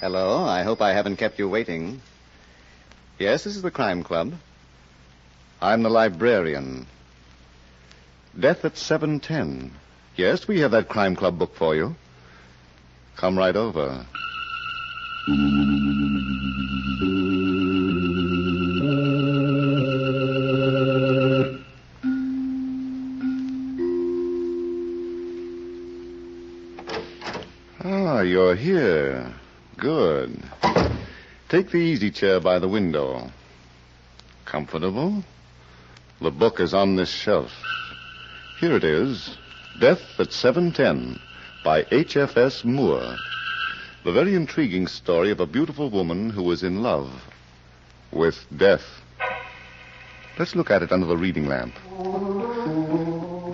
Hello, I hope I haven't kept you waiting. Yes, this is the Crime Club. I'm the Librarian. Death at 7:10. Yes, we have that Crime Club book for you. Come right over. Ah, you're here. Good. Take the easy chair by the window. Comfortable? The book is on this shelf. Here it is. Death at 7:10 by H.F.S. Moore. The very intriguing story of a beautiful woman who was in love with death. Let's look at it under the reading lamp.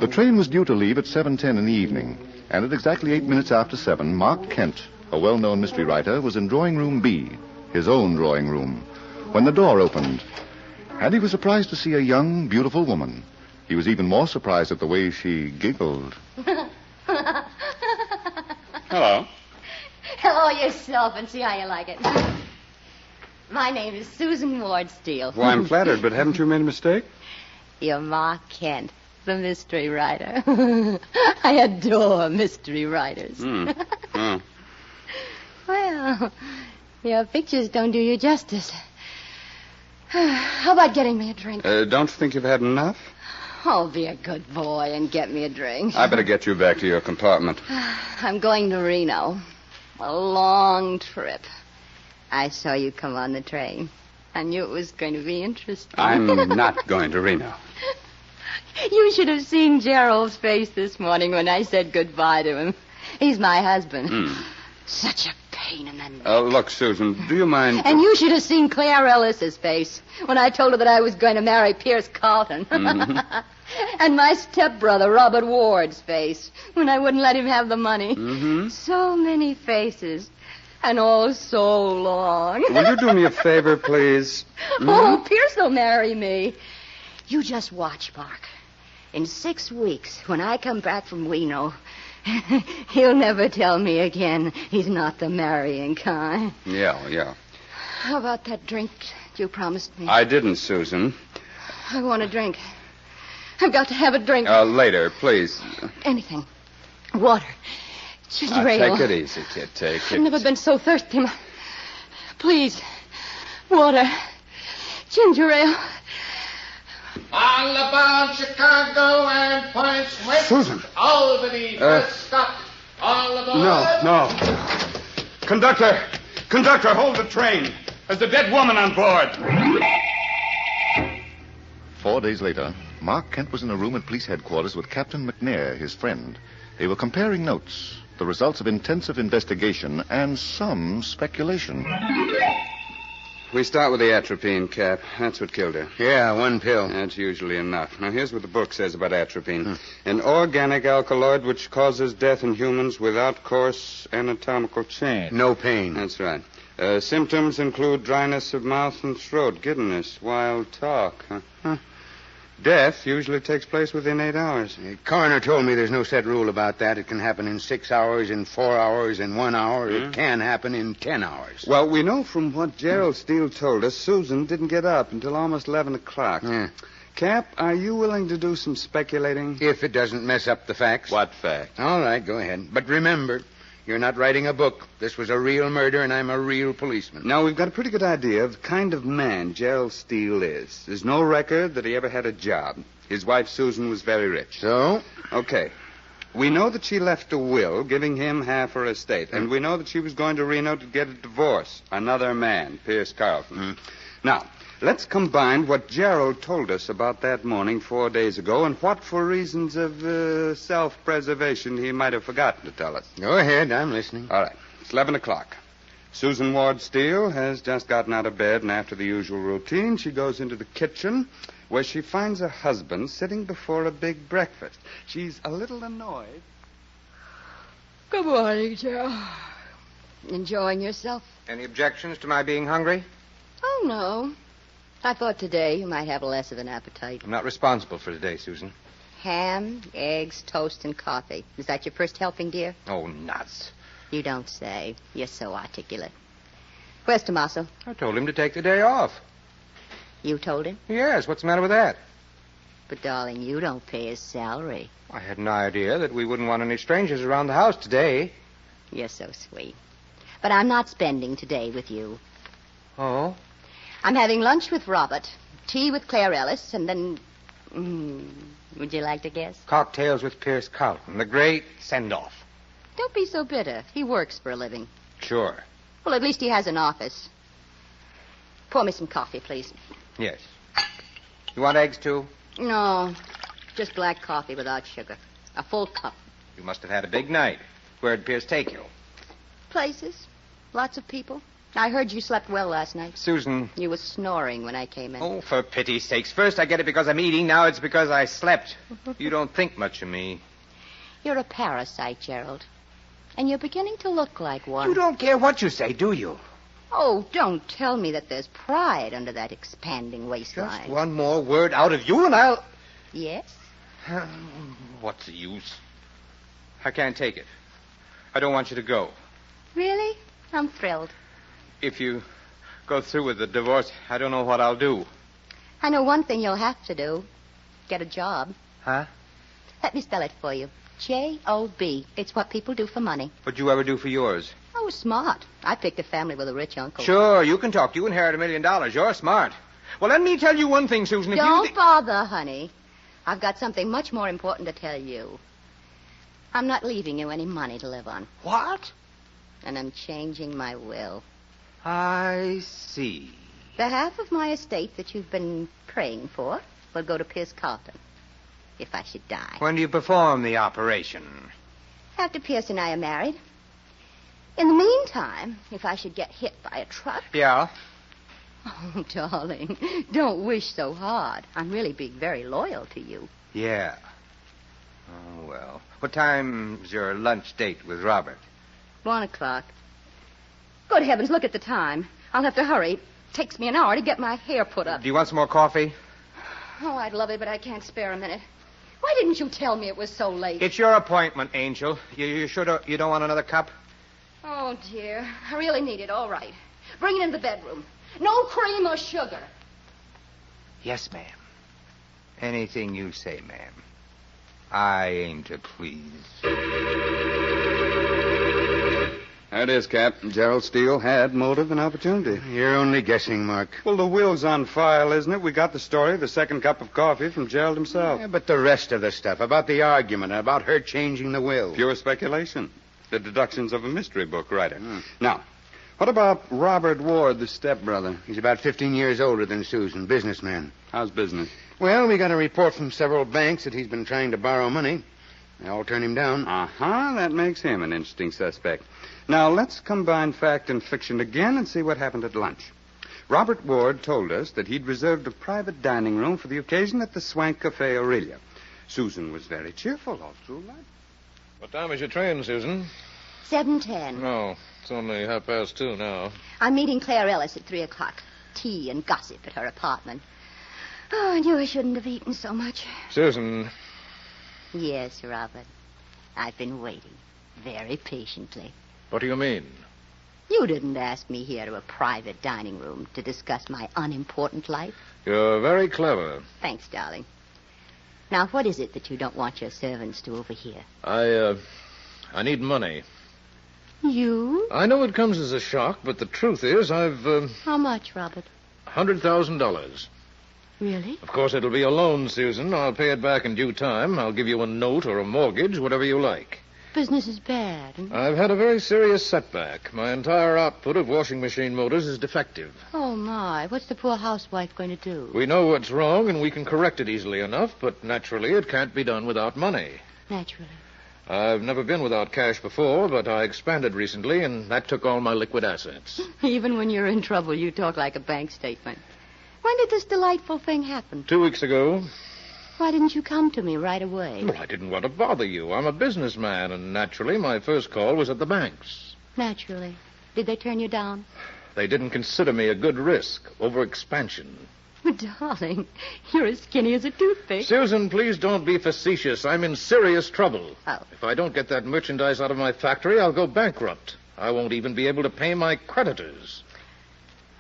The train was due to leave at 7:10 in the evening, and at exactly 8 minutes after 7, Mark Kent, a well-known mystery writer, was in drawing room B, his own drawing room, when the door opened. And he was surprised to see a young, beautiful woman. He was even more surprised at the way she giggled. Hello. Hello yourself, and see how you like it. My name is Susan Ward Steele. Well, I'm flattered, but haven't you made a mistake? You're Mark Kent, the mystery writer. I adore mystery writers. Oh. Well, your pictures don't do you justice. How about getting me a drink? Don't you think you've had enough? Oh, be a good boy and get me a drink. I better get you back to your compartment. I'm going to Reno. A long trip. I saw you come on the train. I knew it was going to be interesting. I'm not going to Reno. You should have seen Gerald's face this morning when I said goodbye to him. He's my husband. Such a pain in the neck. Look, Susan, do you mind... And you should have seen Claire Ellis's face when I told her that I was going to marry Pierce Carlton. Mm-hmm. And my stepbrother, Robert Ward's face, when I wouldn't let him have the money. Mm-hmm. So many faces, and all so long. Will you do me a favor, please? Oh, Pierce will marry me. You just watch, Mark. In 6 weeks, when I come back from Reno, he'll never tell me again he's not the marrying kind. Yeah. How about that drink you promised me? I didn't, Susan. I want a drink. I've got to have a drink. Later, please. Anything. Water. Ginger ale. Take it easy, kid. Take it. I've never been so thirsty. Please. Water. Ginger ale. On the bound Chicago and points west. Susan. Albany, first stop. All aboard. No. Conductor, hold the train. There's a dead woman on board. 4 days later, Mark Kent was in a room at police headquarters with Captain McNair, his friend. They were comparing notes, the results of intensive investigation, and some speculation. We start with the atropine, Cap. That's what killed her. Yeah, 1 pill. That's usually enough. Now, here's what the book says about atropine. An organic alkaloid which causes death in humans without coarse anatomical change. No pain. That's right. Symptoms include dryness of mouth and throat, giddiness, wild talk. Death usually takes place within 8 hours. The coroner told me there's no set rule about that. It can happen in 6 hours, in 4 hours, in 1 hour. It can happen in 10 hours. Well, we know from what Gerald Steele told us, Susan didn't get up until almost 11 o'clock. Yeah. Cap, are you willing to do some speculating? If it doesn't mess up the facts. What fact? All right, go ahead. But remember, you're not writing a book. This was a real murder, and I'm a real policeman. Now, we've got a pretty good idea of the kind of man Gerald Steele is. There's no record that he ever had a job. His wife, Susan, was very rich. So? Okay. We know that she left a will giving him half her estate, and we know that she was going to Reno to get a divorce. Another man, Pierce Carlton. Now, let's combine what Gerald told us about that morning 4 days ago and what, for reasons of self-preservation, he might have forgotten to tell us. Go ahead, I'm listening. All right. It's 11 o'clock. Susan Ward Steele has just gotten out of bed, and after the usual routine, she goes into the kitchen where she finds her husband sitting before a big breakfast. She's a little annoyed. Good morning, Gerald. Enjoying yourself? Any objections to my being hungry? Oh, no. I thought today you might have less of an appetite. I'm not responsible for today, Susan. Ham, eggs, toast, and coffee. Is that your first helping, dear? Oh, nuts. You don't say. You're so articulate. Where's Tommaso? I told him to take the day off. You told him? Yes, what's the matter with that? But, darling, you don't pay his salary. I had an idea that we wouldn't want any strangers around the house today. You're so sweet. But I'm not spending today with you. Oh? I'm having lunch with Robert, tea with Claire Ellis, and then... would you like to guess? Cocktails with Pierce Carlton, the great send-off. Don't be so bitter. He works for a living. Sure. Well, at least he has an office. Pour me some coffee, please. Yes. You want eggs, too? No, just black coffee without sugar. A full cup. You must have had a big night. Where'd Pierce take you? Places. Lots of people. I heard you slept well last night. Susan. You were snoring when I came in. Oh, for pity's sakes. First I get it because I'm eating. Now it's because I slept. You don't think much of me. You're a parasite, Gerald. And you're beginning to look like one. You don't care what you say, do you? Oh, don't tell me that there's pride under that expanding waistline. Just one more word out of you and I'll... Yes? What's the use? I can't take it. I don't want you to go. Really? I'm thrilled. If you go through with the divorce, I don't know what I'll do. I know one thing you'll have to do. Get a job. Huh? Let me spell it for you. J-O-B. It's what people do for money. What'd you ever do for yours? Oh, smart. I picked a family with a rich uncle. Sure, you can talk. You inherit $1 million. You're smart. Well, let me tell you one thing, Susan. If Don't you bother, honey. I've got something much more important to tell you. I'm not leaving you any money to live on. What? And I'm changing my will. I see. The half of my estate that you've been praying for will go to Pierce Carlton, if I should die. When do you perform the operation? After Pierce and I are married. In the meantime, if I should get hit by a truck... Yeah? Oh, darling, don't wish so hard. I'm really being very loyal to you. Yeah. Oh, well. What time's your lunch date with Robert? 1:00. Good heavens, look at the time. I'll have to hurry. It takes me an hour to get my hair put up. Do you want some more coffee? Oh, I'd love it, but I can't spare a minute. Why didn't you tell me it was so late? It's your appointment, Angel. You sure you don't want another cup? Oh, dear. I really need it. All right. Bring it in the bedroom. No cream or sugar. Yes, ma'am. Anything you say, ma'am. I aim to please. There it is, Cap. Gerald Steele had motive and opportunity. You're only guessing, Mark. Well, the will's on file, isn't it? We got the story of the second cup of coffee from Gerald himself. Yeah, but the rest of the stuff, about the argument, about her changing the will. Pure speculation. The deductions of a mystery book writer. Now, what about Robert Ward, the stepbrother? He's about 15 years older than Susan, businessman. How's business? Well, we got a report from several banks that he's been trying to borrow money. They all turned him down. Uh-huh. That makes him an interesting suspect. Now, let's combine fact and fiction again and see what happened at lunch. Robert Ward told us that he'd reserved a private dining room for the occasion at the Swank Cafe Aurelia. Susan was very cheerful all through lunch. What time is your train, Susan? 7:10. No, it's only 2:30 now. I'm meeting Claire Ellis at 3:00. Tea and gossip at her apartment. Oh, I knew I shouldn't have eaten so much. Susan. Yes, Robert. I've been waiting very patiently. What do you mean? You didn't ask me here to a private dining room to discuss my unimportant life. You're very clever. Thanks, darling. Now, what is it that you don't want your servants to overhear? I need money. You? I know it comes as a shock, but the truth is I've, How much, Robert? $100,000. Really? Of course, it'll be a loan, Susan. I'll pay it back in due time. I'll give you a note or a mortgage, whatever you like. Business is bad. I've had a very serious setback. My entire output of washing machine motors is defective. Oh, my. What's the poor housewife going to do? We know what's wrong, and we can correct it easily enough, but naturally it can't be done without money. Naturally. I've never been without cash before, but I expanded recently, and that took all my liquid assets. Even when you're in trouble, you talk like a bank statement. When did this delightful thing happen? 2 weeks ago. Why didn't you come to me right away? Well, I didn't want to bother you. I'm a businessman, and naturally my first call was at the banks. Naturally. Did they turn you down? They didn't consider me a good risk. Overexpansion. Darling, you're as skinny as a toothpick. Susan, please don't be facetious. I'm in serious trouble. Oh. If I don't get that merchandise out of my factory, I'll go bankrupt. I won't even be able to pay my creditors.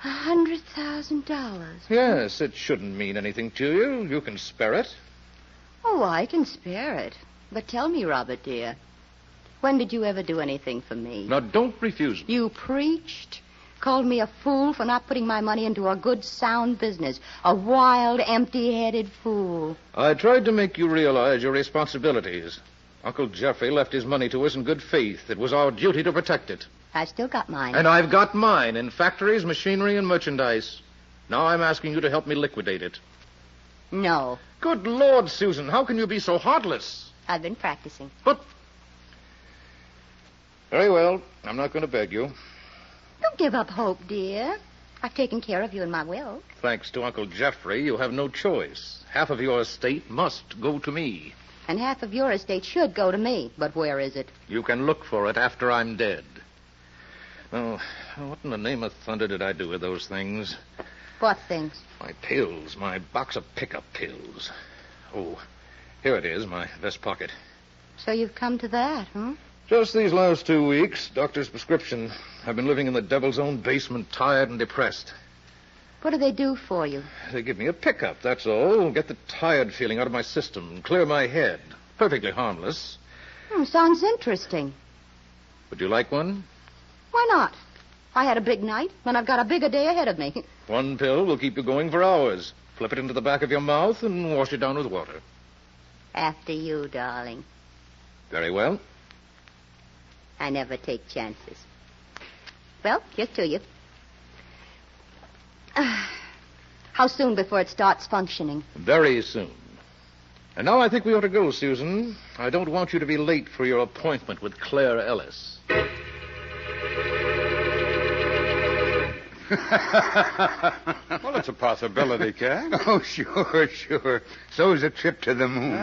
$100,000. Yes, it shouldn't mean anything to you. You can spare it. Oh, I can spare it. But tell me, Robert, dear, when did you ever do anything for me? Now, don't refuse me. You preached, called me a fool for not putting my money into a good, sound business. A wild, empty-headed fool. I tried to make you realize your responsibilities. Uncle Jeffrey left his money to us in good faith. It was our duty to protect it. I've still got mine. And I've got mine in factories, machinery, and merchandise. Now I'm asking you to help me liquidate it. No. Good Lord, Susan, how can you be so heartless? I've been practicing. But... Very well. I'm not going to beg you. Don't give up hope, dear. I've taken care of you in my will. Thanks to Uncle Jeffrey, you have no choice. Half of your estate must go to me. And half of your estate should go to me. But where is it? You can look for it after I'm dead. Oh, what in the name of thunder did I do with those things? What things? My pills, my box of pickup pills. Oh, here it is, my vest pocket. So you've come to that, huh? Just these last 2 weeks, doctor's prescription. I've been living in the devil's own basement, tired and depressed. What do they do for you? They give me a pickup, that's all. Get the tired feeling out of my system and clear my head. Perfectly harmless. Sounds interesting. Would you like one? Why not? I had a big night, and I've got a bigger day ahead of me. One pill will keep you going for hours. Flip it into the back of your mouth and wash it down with water. After you, darling. Very well. I never take chances. Well, here's to you. How soon before it starts functioning? Very soon. And now I think we ought to go, Susan. I don't want you to be late for your appointment with Claire Ellis. Well, it's a possibility, Cat. Oh, sure. So's a trip to the moon.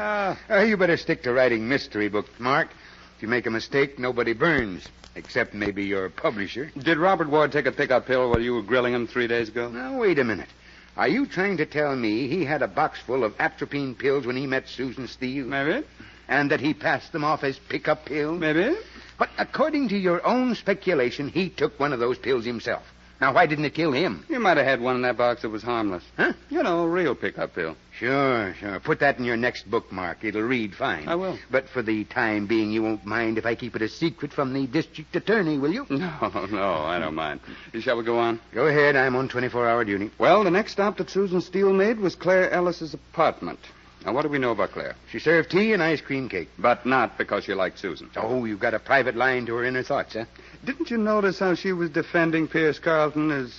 You better stick to writing mystery books, Mark. If you make a mistake, nobody burns. Except maybe your publisher. Did Robert Ward take a pickup pill while you were grilling him 3 days ago? Now, wait a minute. Are you trying to tell me he had a box full of atropine pills when he met Susan Steele? Maybe. And that he passed them off as pickup pills? Maybe. But according to your own speculation, he took one of those pills himself. Now, why didn't it kill him? You might have had one in that box that was harmless. Huh? You know, a real pickup pill. Sure. Put that in your next bookmark. It'll read fine. I will. But for the time being, you won't mind if I keep it a secret from the district attorney, will you? No, I don't mind. Shall we go on? Go ahead. I'm on 24-hour duty. Well, the next stop that Susan Steele made was Claire Ellis's apartment. Now, what do we know about Claire? She served tea and ice cream cake. But not because she liked Susan. Oh, you've got a private line to her inner thoughts, huh? Didn't you notice how she was defending Pierce Carlton as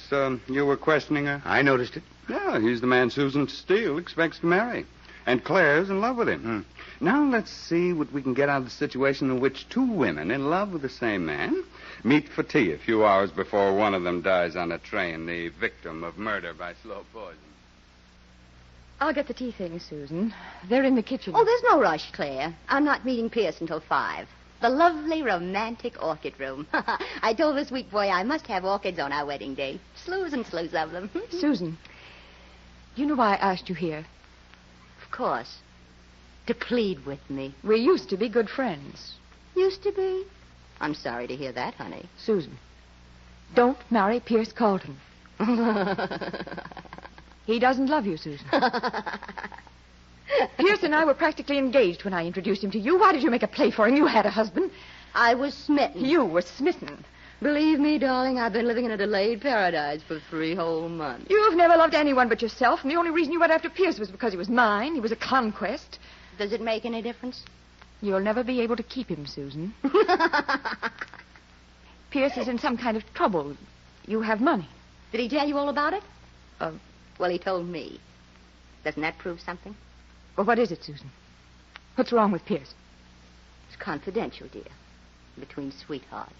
you were questioning her? I noticed it. Yeah, he's the man Susan Steele expects to marry. And Claire's in love with him. Now let's see what we can get out of the situation in which two women in love with the same man meet for tea a few hours before one of them dies on a train, the victim of murder by slow poison. I'll get the tea things, Susan. They're in the kitchen. Oh, there's no rush, Claire. I'm not meeting Pierce until 5. The lovely, romantic orchid room. I told the sweet boy I must have orchids on our wedding day. Slews and slews of them. Susan, you know why I asked you here? Of course. To plead with me. We used to be good friends. Used to be? I'm sorry to hear that, honey. Susan, don't marry Pierce Carlton. He doesn't love you, Susan. Pierce and I were practically engaged when I introduced him to you. Why did you make a play for him? You had a husband. I was smitten. You were smitten. Believe me, darling, I've been living in a delayed paradise for 3 whole months. You've never loved anyone but yourself, and the only reason you went after Pierce was because he was mine. He was a conquest. Does it make any difference? You'll never be able to keep him, Susan. Pierce is in some kind of trouble. You have money. Did he tell you all about it? Well, he told me. Doesn't that prove something? Well, what is it, Susan? What's wrong with Pierce? It's confidential, dear. Between sweethearts.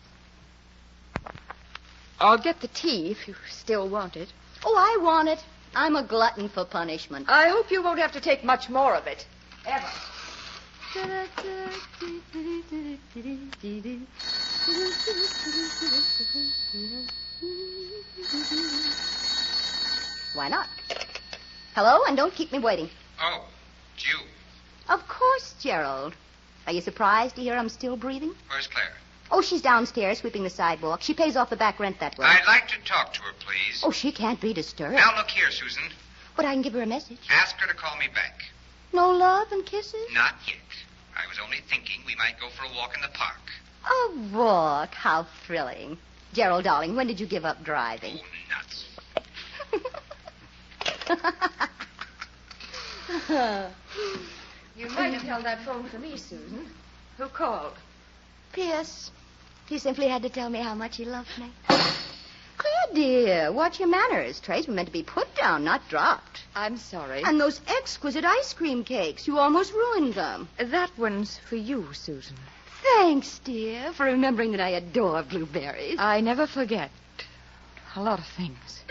I'll get the tea if you still want it. Oh, I want it. I'm a glutton for punishment. I hope you won't have to take much more of it. Ever. Why not? Hello, and don't keep me waiting. Oh, it's you. Of course, Gerald. Are you surprised to hear I'm still breathing? Where's Claire? Oh, she's downstairs sweeping the sidewalk. She pays off the back rent that way. I'd like to talk to her, please. Oh, she can't be disturbed. Now, look here, Susan. But I can give her a message. Ask her to call me back. No love and kisses? Not yet. I was only thinking we might go for a walk in the park. A walk? How thrilling. Gerald, darling, when did you give up driving? Oh, nuts. You might have held that phone for me, Susan. Who called? Pierce. He simply had to tell me how much he loved me. Claire, dear, watch your manners. Trays were meant to be put down, not dropped. I'm sorry. And those exquisite ice cream cakes, you almost ruined them. That one's for you, Susan. Thanks, dear, for remembering that I adore blueberries. I never forget a lot of things.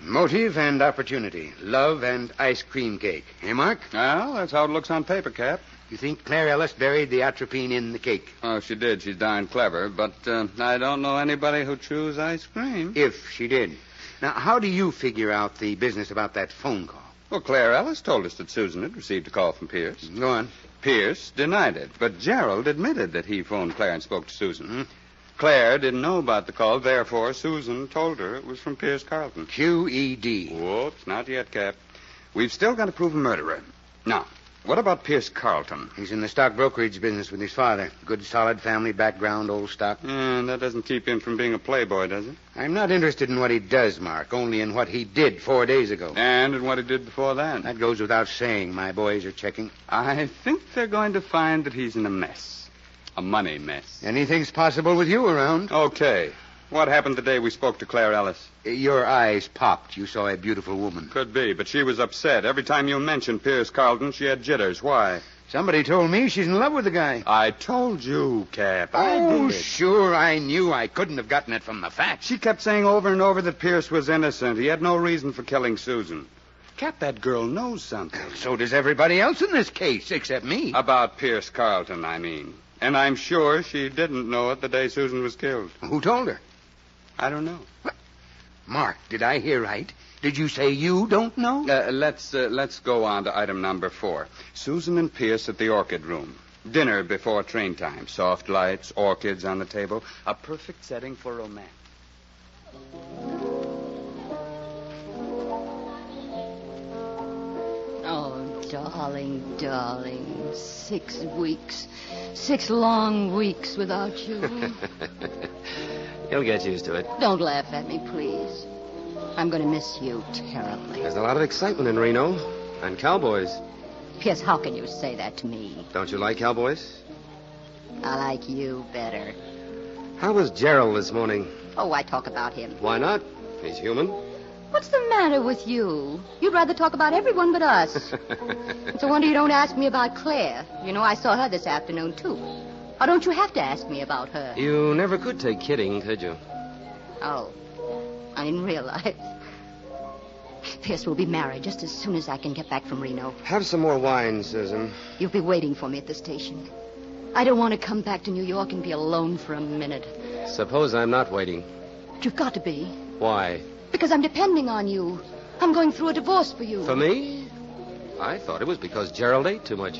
Motive and opportunity. Love and ice cream cake. Eh, Mark? Well, that's how it looks on paper, Cap. You think Claire Ellis buried the atropine in the cake? Oh, she did. She's darn clever. But I don't know anybody who chews ice cream. If she did. Now, how do you figure out the business about that phone call? Well, Claire Ellis told us that Susan had received a call from Pierce. Go on. Pierce denied it, but Gerald admitted that he phoned Claire and spoke to Susan. Claire didn't know about the call, therefore Susan told her it was from Pierce Carlton. QED. Whoops, not yet, Cap. We've still got to prove a murderer. Now, what about Pierce Carlton? He's in the stock brokerage business with his father. Good, solid family background, old stock. That doesn't keep him from being a playboy, does it? I'm not interested in what he does, Mark, only in what he did 4 days ago. And in what he did before that. That goes without saying. My boys are checking. I think they're going to find that he's in a mess. A money mess. Anything's possible with you around. Okay. What happened the day we spoke to Claire Ellis? Your eyes popped. You saw a beautiful woman. Could be, but she was upset. Every time you mentioned Pierce Carlton, she had jitters. Why? Somebody told me she's in love with the guy. I told you, Cap. I Oh, did. sure, I knew. I couldn't have gotten it from the facts. She kept saying over and over that Pierce was innocent. He had no reason for killing Susan. Cap, that girl knows something. So does everybody else in this case, except me. About Pierce Carlton, I mean. And I'm sure she didn't know it the day Susan was killed. Who told her? I don't know. What? Mark, did I hear right? Did you say you don't know? Let's go on to item number 4. Susan and Pierce at the Orchid Room. Dinner before train time. Soft lights, orchids on the table. A perfect setting for romance. Oh, darling, darling. 6 weeks. 6 long weeks without you. You'll get used to it. Don't laugh at me, please. I'm going to miss you terribly. There's a lot of excitement in Reno. And cowboys. Pierce, how can you say that to me? Don't you like cowboys? I like you better. How was Gerald this morning? Oh, why talk about him? Why not? He's human. What's the matter with you? You'd rather talk about everyone but us. It's a wonder you don't ask me about Claire. You know, I saw her this afternoon, too. Or don't you have to ask me about her? You never could take kidding, could you? Oh, I didn't realize. Pierce will be married just as soon as I can get back from Reno. Have some more wine, Susan. You'll be waiting for me at the station. I don't want to come back to New York and be alone for a minute. Suppose I'm not waiting. But you've got to be. Why? Because I'm depending on you. I'm going through a divorce for you. For me? I thought it was because Gerald ate too much.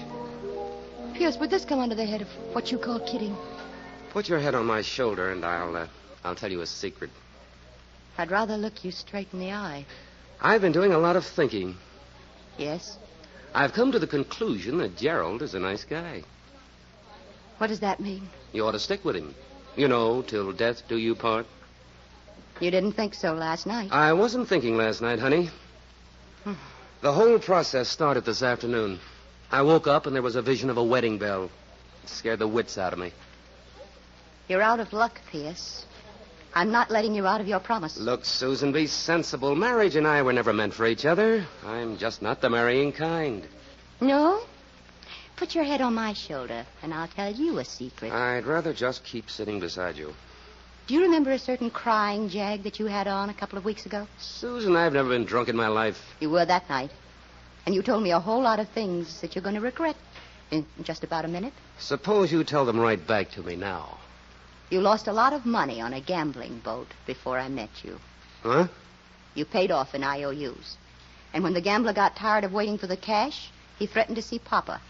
Pierce, would this come under the head of what you call kidding? Put your head on my shoulder and I'll tell you a secret. I'd rather look you straight in the eye. I've been doing a lot of thinking. Yes? I've come to the conclusion that Gerald is a nice guy. What does that mean? You ought to stick with him. You know, till death do you part. You didn't think so last night. I wasn't thinking last night, honey. The whole process started this afternoon. I woke up and there was a vision of a wedding bell. It scared the wits out of me. You're out of luck, Pierce. I'm not letting you out of your promise. Look, Susan, be sensible. Marriage and I were never meant for each other. I'm just not the marrying kind. No? Put your head on my shoulder, and I'll tell you a secret. I'd rather just keep sitting beside you. Do you remember a certain crying jag that you had on a couple of weeks ago? Susan, I've never been drunk in my life. You were that night. And you told me a whole lot of things that you're going to regret in just about a minute. Suppose you tell them right back to me now. You lost a lot of money on a gambling boat before I met you. Huh? You paid off in IOUs. And when the gambler got tired of waiting for the cash, he threatened to see Papa.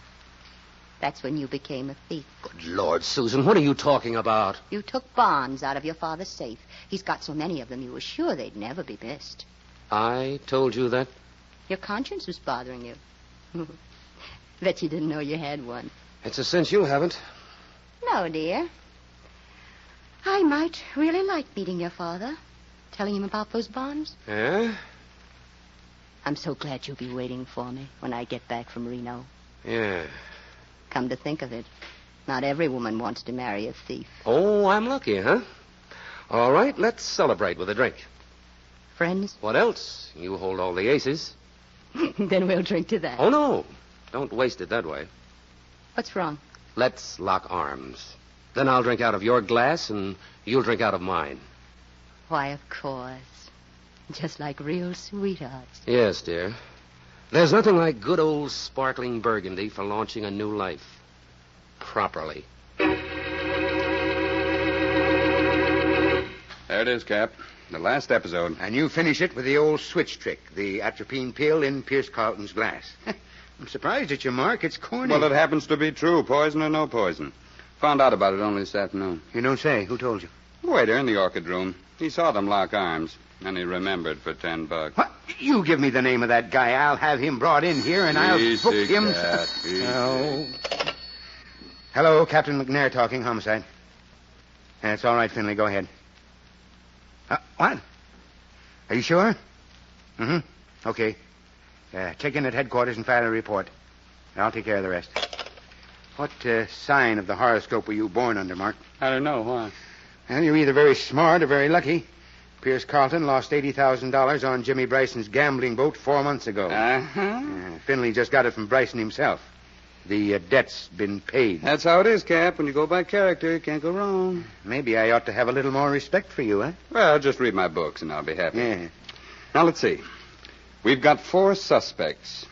That's when you became a thief. Good Lord, Susan, what are you talking about? You took bonds out of your father's safe. He's got so many of them, you were sure they'd never be missed. I told you that? Your conscience was bothering you. Bet you didn't know you had one. It's a cinch you haven't. No, dear. I might really like meeting your father, telling him about those bonds. Yeah? I'm so glad you'll be waiting for me when I get back from Reno. Yeah. Come to think of it, not every woman wants to marry a thief. Oh, I'm lucky, huh? All right, let's celebrate with a drink. Friends? What else? You hold all the aces. Then we'll drink to that. Oh, no. Don't waste it that way. What's wrong? Let's lock arms. Then I'll drink out of your glass, and you'll drink out of mine. Why, of course. Just like real sweethearts. Yes, dear. There's nothing like good old sparkling Burgundy for launching a new life. Properly. There it is, Cap. The last episode. And you finish it with the old switch trick, the atropine pill in Pierce Carlton's glass. I'm surprised at you, Mark. It's corny. Well, it happens to be true, poison or no poison. Found out about it only this afternoon. You don't say. Who told you? The waiter in the orchid room. He saw them lock arms, and he remembered for $10. What? You give me the name of that guy. I'll have him brought in here, and I'll book him. Cat, Oh. Hello, Captain McNair talking, homicide. That's all right, Finley. Go ahead. What? Are you sure? Mm-hmm. Okay. Check in at headquarters and file a report. I'll take care of the rest. What sign of the horoscope were you born under, Mark? I don't know. Why? Well, you're either very smart or very lucky. Pierce Carlton lost $80,000 on Jimmy Bryson's gambling boat 4 months ago. Uh-huh. Finley just got it from Bryson himself. The debt's been paid. That's how it is, Cap. When you go by character, you can't go wrong. Maybe I ought to have a little more respect for you, huh? Well, just read my books, and I'll be happy. Yeah. Now, let's see. We've got 4 suspects.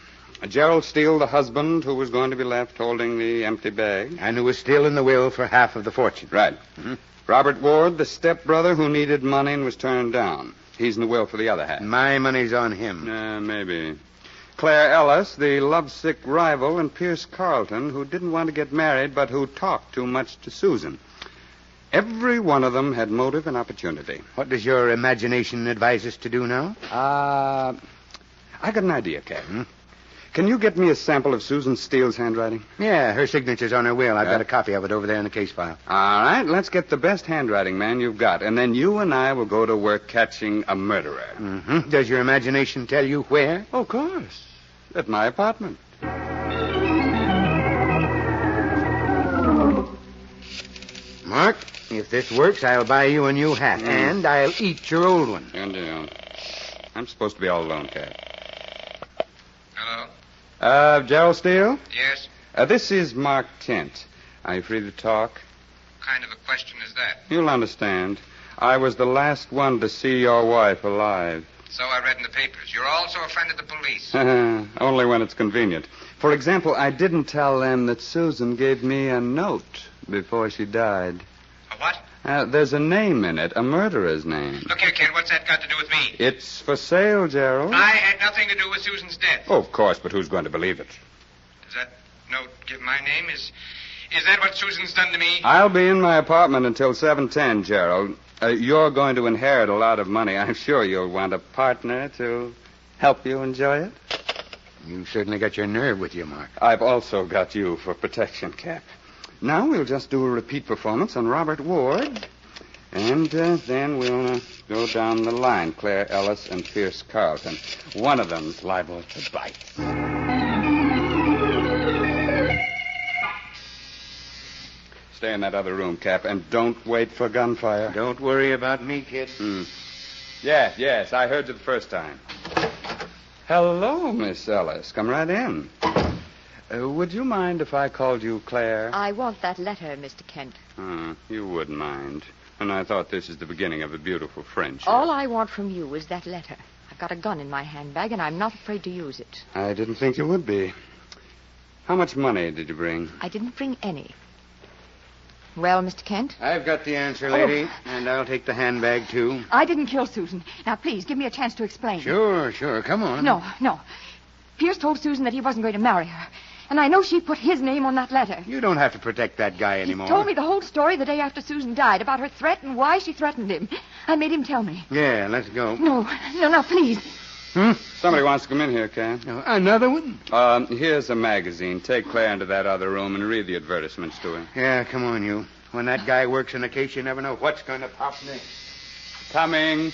Gerald Steele, the husband, who was going to be left holding the empty bag. And who was still in the will for half of the fortune. Right. Mm-hmm. Robert Ward, the stepbrother who needed money and was turned down. He's in the will for the other half. My money's on him. Maybe. Claire Ellis, the lovesick rival, and Pierce Carlton, who didn't want to get married but who talked too much to Susan. Every one of them had motive and opportunity. What does your imagination advise us to do now? I got an idea, Captain. Can you get me a sample of Susan Steele's handwriting? Yeah, her signature's on her will. I've got a copy of it over there in the case file. All right, let's get the best handwriting man you've got, and then you and I will go to work catching a murderer. Mm-hmm. Does your imagination tell you where? Oh, of course. At my apartment. Mark, if this works, I'll buy you a new hat, and I'll eat your old one. And I'm supposed to be all alone, Cap. Hello? Gerald Steele? Yes? This is Mark Kent. Are you free to talk? What kind of a question is that? You'll understand. I was the last one to see your wife alive. So I read in the papers. You're also a friend of the police. Only when it's convenient. For example, I didn't tell them that Susan gave me a note before she died. A what? There's a name in it, a murderer's name. Look here, Ken, what's that got to do with me? It's for sale, Gerald. I had nothing to do with Susan's death. Oh, of course, but who's going to believe it? Does that note give my name? Is that what Susan's done to me? I'll be in my apartment until 7:10, Gerald. You're going to inherit a lot of money. I'm sure you'll want a partner to help you enjoy it. You've certainly got your nerve with you, Mark. I've also got you for protection, Cap. Now we'll just do a repeat performance on Robert Ward. And then we'll go down the line. Claire Ellis and Pierce Carlton. One of them's liable to bite. Stay in that other room, Cap, and don't wait for gunfire. Don't worry about me, kid. Yes, I heard you the first time. Hello, Miss Ellis. Come right in. Would you mind if I called you Claire? I want that letter, Mr. Kent. You wouldn't mind. And I thought this is the beginning of a beautiful friendship. All I want from you is that letter. I've got a gun in my handbag, and I'm not afraid to use it. I didn't think you would be. How much money did you bring? I didn't bring any. Well, Mr. Kent? I've got the answer, lady, and I'll take the handbag, too. I didn't kill Susan. Now, please, give me a chance to explain. Sure. Come on. No. Pierce told Susan that he wasn't going to marry her. And I know she put his name on that letter. You don't have to protect that guy anymore. He told me the whole story the day after Susan died, about her threat and why she threatened him. I made him tell me. Yeah, let's go. No, please. Somebody wants to come in here, Ken. Another one? Here's a magazine. Take Claire into that other room and read the advertisements to her. Yeah, come on, you. When that guy works in a case, you never know what's going to pop next. Coming.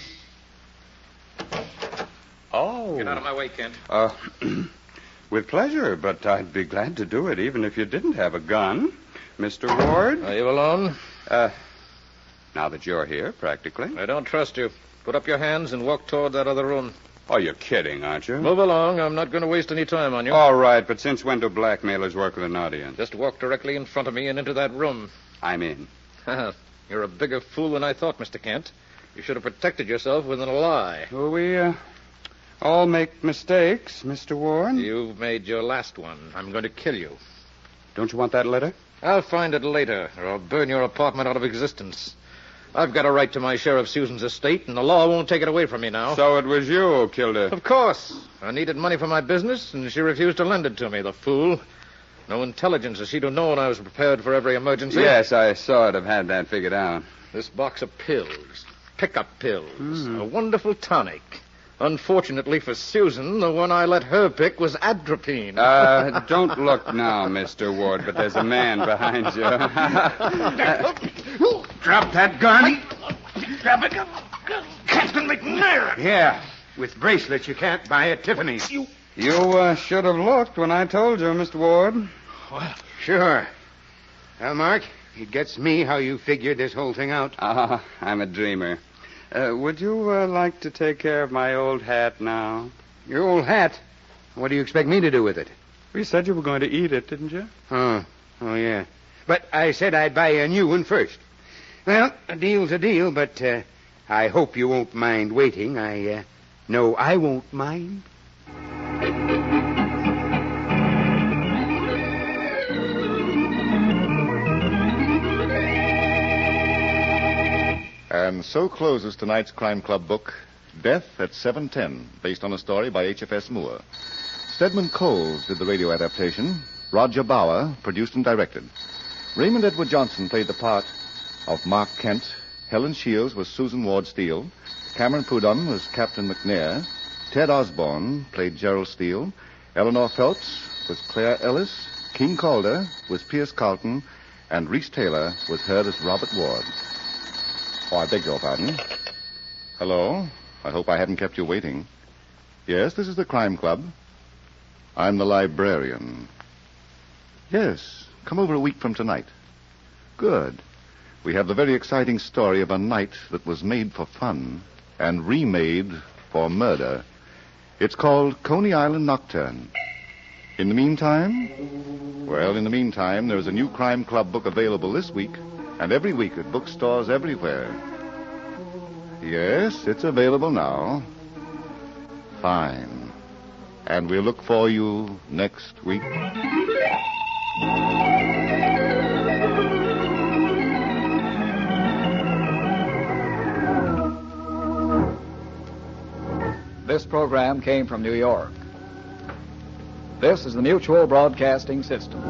Oh. Get out of my way, Kent. With pleasure, but I'd be glad to do it even if you didn't have a gun. Mr. Ward? Are you alone? Now that you're here, practically. I don't trust you. Put up your hands and walk toward that other room. Oh, you're kidding, aren't you? Move along. I'm not going to waste any time on you. All right, but since when do blackmailers work with an audience? Just walk directly in front of me and into that room. I'm in. You're a bigger fool than I thought, Mr. Kent. You should have protected yourself with a lie. Well, we all make mistakes, Mr. Ward. You've made your last one. I'm going to kill you. Don't you want that letter? I'll find it later, or I'll burn your apartment out of existence. I've got a right to my share of Susan's estate, and the law won't take it away from me now. So it was you who killed her? Of course. I needed money for my business, and she refused to lend it to me, the fool. No intelligence, as she'd have known I was prepared for every emergency. Yes, I sort of had that figured out. This box of pills, pickup pills, a wonderful tonic. Unfortunately for Susan, the one I let her pick was atropine. Don't look now, Mr. Ward, but there's a man behind you. Drop that gun. Drop it. Captain McNair. Yeah, with bracelets you can't buy at Tiffany's. You should have looked when I told you, Mr. Ward. What? Sure. Well, Mark, it gets me how you figured this whole thing out. I'm a dreamer. Would you like to take care of my old hat now? Your old hat? What do you expect me to do with it? You said you were going to eat it, didn't you? Oh, yeah. But I said I'd buy a new one first. Well, a deal's a deal, but I hope you won't mind waiting. No, I won't mind. And so closes tonight's Crime Club book, Death at 7:10, based on a story by H.F.S. Moore. Stedman Coles did the radio adaptation. Roger Bauer produced and directed. Raymond Edward Johnson played the part of Mark Kent. Helen Shields was Susan Ward Steele. Cameron Prudhomme was Captain McNair. Ted Osborne played Gerald Steele. Eleanor Phelps was Claire Ellis. King Calder was Pierce Carlton. And Reese Taylor was heard as Robert Ward. Oh, I beg your pardon. Hello. I hope I haven't kept you waiting. Yes, this is the Crime Club. I'm the librarian. Yes, come over a week from tonight. Good. We have the very exciting story of a night that was made for fun and remade for murder. It's called Coney Island Nocturne. In the meantime? Well, in the meantime, there's a new Crime Club book available this week and every week at bookstores everywhere. Yes, it's available now. Fine. And we'll look for you next week. This program came from New York. This is the Mutual Broadcasting System.